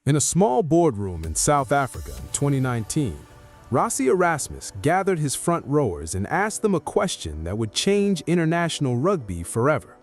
In a small boardroom in South Africa in 2019, Rassie Erasmus gathered his front rowers and asked them a question that would change international rugby forever.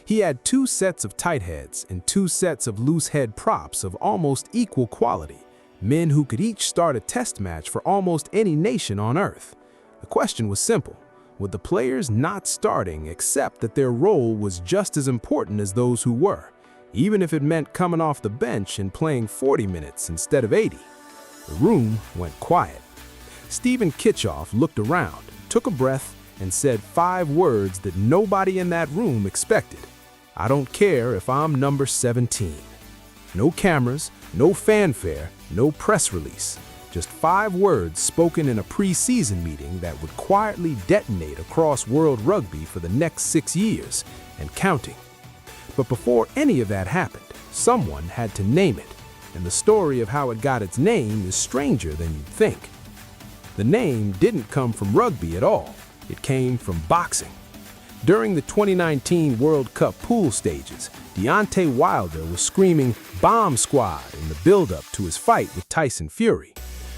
He had two sets of tight heads and two sets of loose head props of almost equal quality, men who could each start a test match for almost any nation on earth. The question was simple: would the players not starting accept that their role was just as important as those who were, even if it meant coming off the bench and playing 40 minutes instead of 80? The room went quiet. Stephen Kitchoff looked around, took a breath, and said 5 words that nobody in that room expected. "I don't care if I'm number 17. No cameras, no fanfare, no press release. Just 5 words spoken in a pre-season meeting that would quietly detonate across world rugby for the next 6 years, and counting. But before any of that happened, someone had to name it, and the story of how it got its name is stranger than you'd think. The name didn't come from rugby at all. It came from boxing. During the 2019 World Cup pool stages, Deontay Wilder was screaming "Bomb Squad" in the build-up to his fight with Tyson Fury.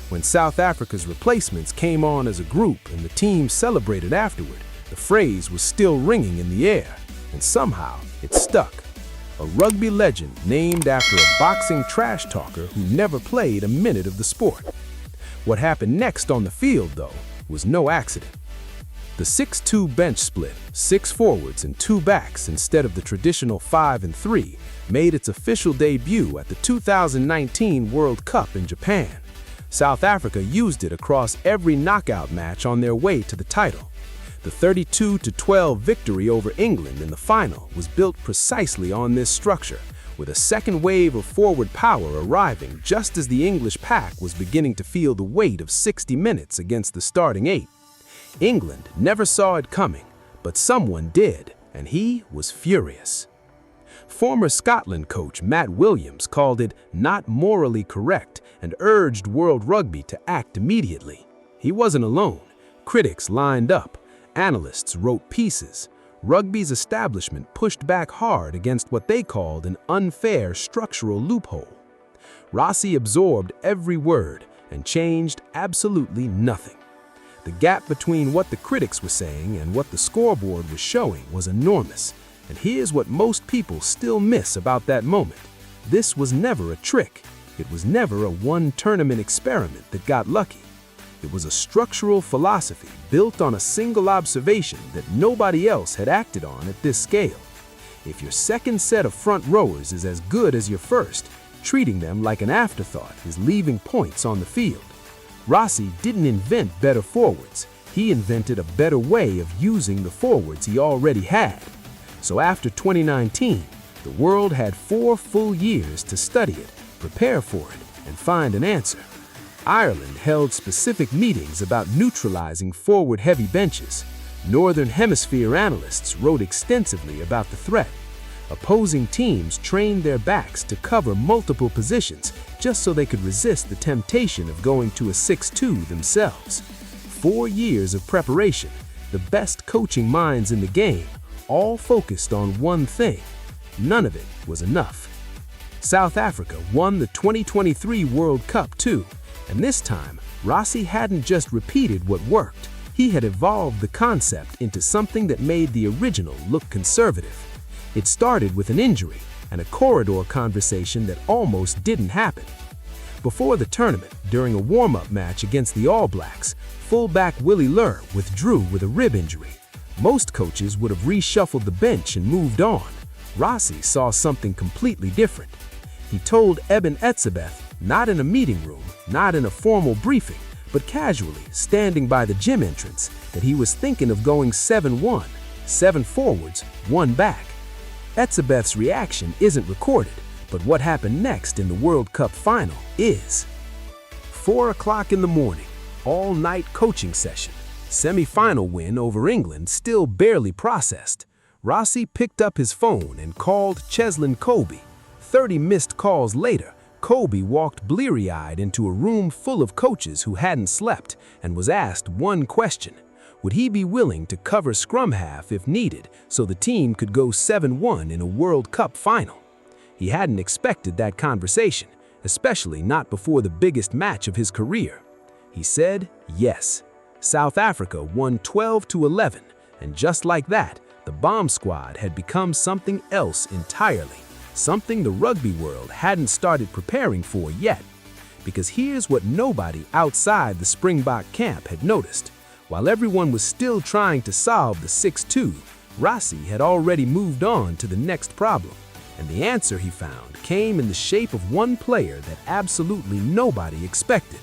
When South Africa's replacements came on as a group and the team celebrated afterward, the phrase was still ringing in the air, and somehow it stuck. A rugby legend named after a boxing trash talker who never played a minute of the sport. What happened next on the field, though, was no accident. The 6-2 bench split, 6 forwards and 2 backs instead of the traditional 5 and 3, made its official debut at the 2019 World Cup in Japan. South Africa used it across every knockout match on their way to the title. The 32-12 victory over England in the final was built precisely on this structure, with a second wave of forward power arriving just as the English pack was beginning to feel the weight of 60 minutes against the starting 8. England never saw it coming, but someone did, and he was furious. Former Scotland coach Matt Williams called it not morally correct and urged World Rugby to act immediately. He wasn't alone. Critics lined up. Analysts wrote pieces. Rugby's establishment pushed back hard against what they called an unfair structural loophole. Rassie absorbed every word and changed absolutely nothing. The gap between what the critics were saying and what the scoreboard was showing was enormous, and here's what most people still miss about that moment. This was never a trick. It was never a one-tournament experiment that got lucky. It was a structural philosophy built on a single observation that nobody else had acted on at this scale. If your second set of front rowers is as good as your first, treating them like an afterthought is leaving points on the field. Rassie didn't invent better forwards. He invented a better way of using the forwards he already had. So after 2019, the world had 4 full years to study it, prepare for it, and find an answer. Ireland held specific meetings about neutralizing forward-heavy benches. Northern Hemisphere analysts wrote extensively about the threat. Opposing teams trained their backs to cover multiple positions just so they could resist the temptation of going to a 6-2 themselves. 4 years of preparation, the best coaching minds in the game, all focused on one thing. None of it was enough. South Africa won the 2023 World Cup too, and this time, Rassie hadn't just repeated what worked. He had evolved the concept into something that made the original look conservative. It started with an injury and a corridor conversation that almost didn't happen. Before the tournament, during a warm-up match against the All Blacks, fullback Willie Lur withdrew with a rib injury. Most coaches would have reshuffled the bench and moved on. Rassie saw something completely different. He told Eben Etzebeth, not in a meeting room, not in a formal briefing, but casually standing by the gym entrance, that he was thinking of going 7-1, 7 forwards, 1 back. Etzebeth's reaction isn't recorded, but what happened next in the World Cup final is. 4 o'clock in the morning, all-night coaching session, semi-final win over England still barely processed. Rassie picked up his phone and called Cheslin Kolbe. 30 missed calls later, Kolbe walked bleary-eyed into a room full of coaches who hadn't slept and was asked one question: would he be willing to cover scrum half if needed so the team could go 7-1 in a World Cup final? He hadn't expected that conversation, especially not before the biggest match of his career. He said yes. South Africa won 12-11, and just like that, the Bomb Squad had become something else entirely, something the rugby world hadn't started preparing for yet. Because here's what nobody outside the Springbok camp had noticed. While everyone was still trying to solve the 6-2, Rassie had already moved on to the next problem, and the answer he found came in the shape of one player that absolutely nobody expected.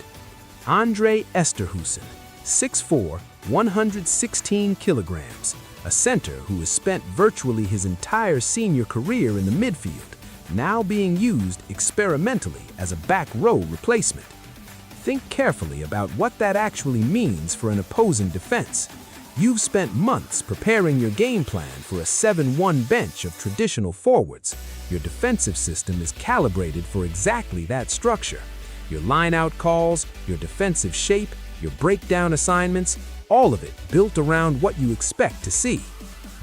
Andre Esterhuizen, 6'4", 116 kilograms, a center who has spent virtually his entire senior career in the midfield, now being used experimentally as a back row replacement. Think carefully about what that actually means for an opposing defense. You've spent months preparing your game plan for a 7-1 bench of traditional forwards. Your defensive system is calibrated for exactly that structure. Your line-out calls, your defensive shape, your breakdown assignments, all of it built around what you expect to see.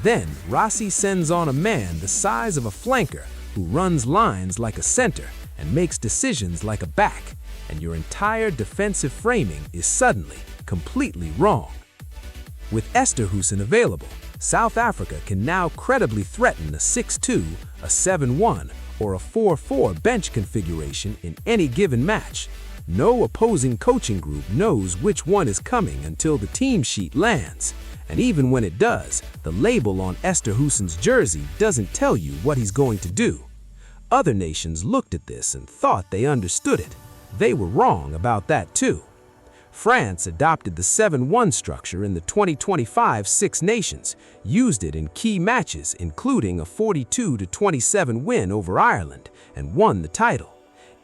Then, Rassie sends on a man the size of a flanker who runs lines like a center and makes decisions like a back, and your entire defensive framing is suddenly completely wrong. With Esterhuizen available, South Africa can now credibly threaten a 6-2, a 7-1, or a 4-4 bench configuration in any given match. No opposing coaching group knows which one is coming until the team sheet lands. And even when it does, the label on Esterhuizen's jersey doesn't tell you what he's going to do. Other nations looked at this and thought they understood it. They were wrong about that too. France adopted the 7-1 structure in the 2025 Six Nations, used it in key matches including a 42-27 win over Ireland, and won the title.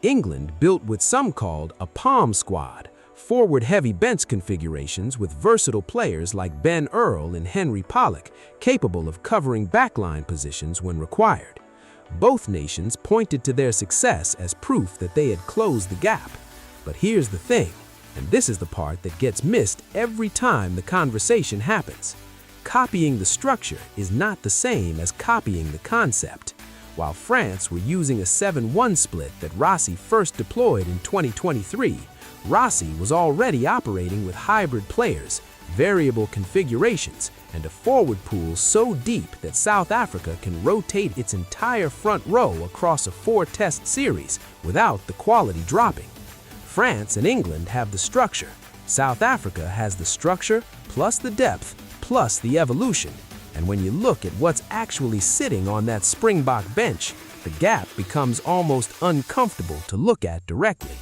England built what some called a Bomb Squad, forward-heavy bench configurations with versatile players like Ben Earl and Henry Pollock, capable of covering backline positions when required. Both nations pointed to their success as proof that they had closed the gap. But here's the thing, and this is the part that gets missed every time the conversation happens. Copying the structure is not the same as copying the concept. While France were using a 7-1 split that Rassie first deployed in 2023, Rassie was already operating with hybrid players, variable configurations, and a forward pool so deep that South Africa can rotate its entire front row across a 4-test series without the quality dropping. France and England have the structure. South Africa has the structure, plus the depth, plus the evolution. And when you look at what's actually sitting on that Springbok bench, the gap becomes almost uncomfortable to look at directly.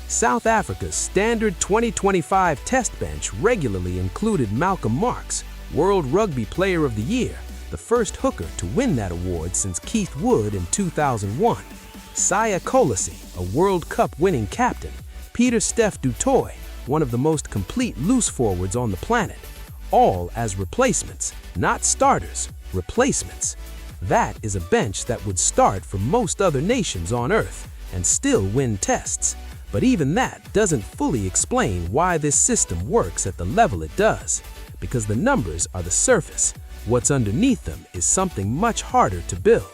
South Africa's standard 2025 test bench regularly included Malcolm Marx, World Rugby Player of the Year, the first hooker to win that award since Keith Wood in 2001. Siya Kolisi, a World Cup winning captain, Pieter-Steph du Toit, one of the most complete loose forwards on the planet, all as replacements, not starters, replacements. That is a bench that would start for most other nations on Earth and still win tests. But even that doesn't fully explain why this system works at the level it does, because the numbers are the surface. What's underneath them is something much harder to build.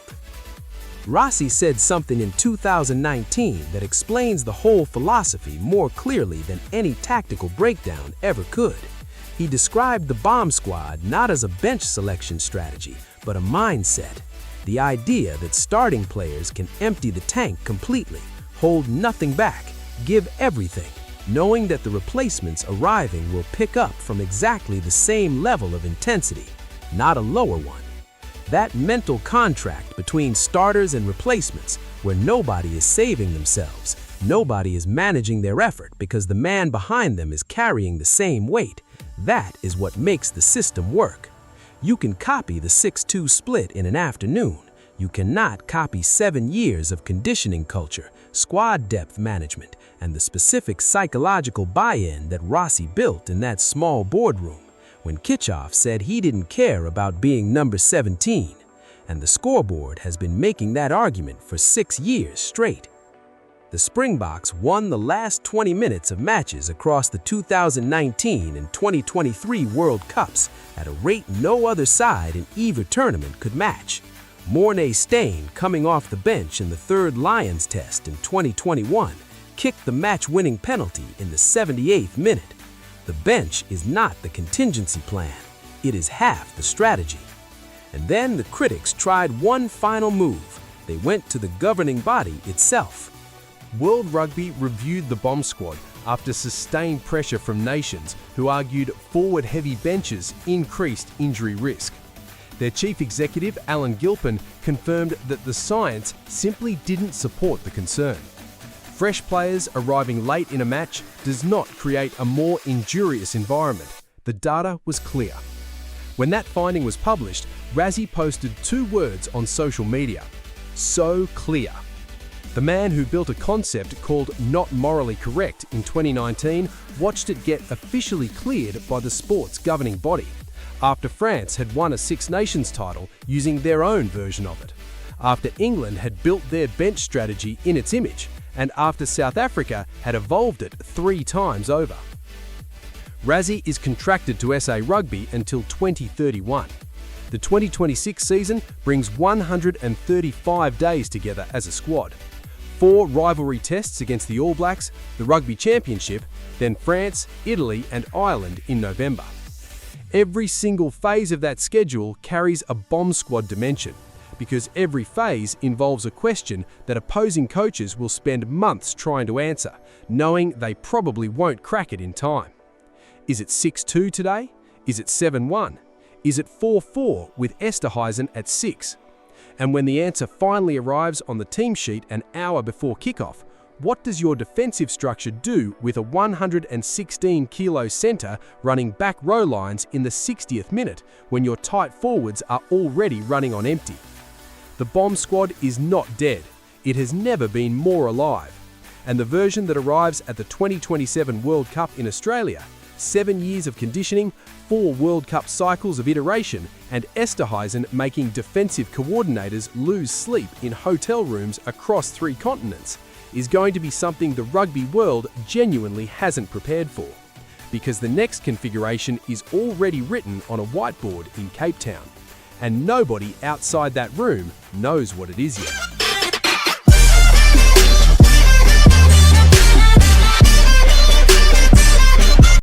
Rassie said something in 2019 that explains the whole philosophy more clearly than any tactical breakdown ever could. He described the Bomb Squad not as a bench selection strategy, but a mindset. The idea that starting players can empty the tank completely, hold nothing back, give everything, knowing that the replacements arriving will pick up from exactly the same level of intensity, not a lower one. That mental contract between starters and replacements, where nobody is saving themselves, nobody is managing their effort because the man behind them is carrying the same weight, that is what makes the system work. You can copy the 6-2 split in an afternoon. You cannot copy 7 years of conditioning culture, squad depth management, and the specific psychological buy-in that Rassie built in that small boardroom when Kitchoff said he didn't care about being number 17, and the Scoreboard has been making that argument for 6 years straight. The Springboks won the last 20 minutes of matches across the 2019 and 2023 World Cups at a rate no other side in either tournament could match. Mornay Stain, coming off the bench in the third Lions test in 2021, kicked the match-winning penalty in the 78th minute. The bench is not the contingency plan. It is half the strategy. And then the critics tried one final move. They went to the governing body itself. World Rugby reviewed the bomb squad after sustained pressure from nations who argued forward-heavy benches increased injury risk. Their chief executive, Alan Gilpin, confirmed that the science simply didn't support the concern. Fresh players arriving late in a match does not create a more injurious environment. The data was clear. When that finding was published, Rassie posted 2 words on social media: "So clear." The man who built a concept called Not Morally Correct in 2019 watched it get officially cleared by the sport's governing body, after France had won a Six Nations title using their own version of it, after England had built their bench strategy in its image, and after South Africa had evolved it 3 times over. Rassie is contracted to SA Rugby until 2031. The 2026 season brings 135 days together as a squad. 4 rivalry tests against the All Blacks, the Rugby Championship, then France, Italy and Ireland in November. Every single phase of that schedule carries a bomb squad dimension, because every phase involves a question that opposing coaches will spend months trying to answer, knowing they probably won't crack it in time. Is it 6-2 today? Is it 7-1? Is it 4-4 with Esterhuizen at 6? And when the answer finally arrives on the team sheet an hour before kickoff, what does your defensive structure do with a 116-kilo centre running back row lines in the 60th minute when your tight forwards are already running on empty? The bomb squad is not dead. It has never been more alive. And the version that arrives at the 2027 World Cup in Australia, 7 years of conditioning, 4 World Cup cycles of iteration, and Esterhuizen making defensive coordinators lose sleep in hotel rooms across 3 continents, is going to be something the rugby world genuinely hasn't prepared for. Because the next configuration is already written on a whiteboard in Cape Town. And nobody outside that room knows what it is yet.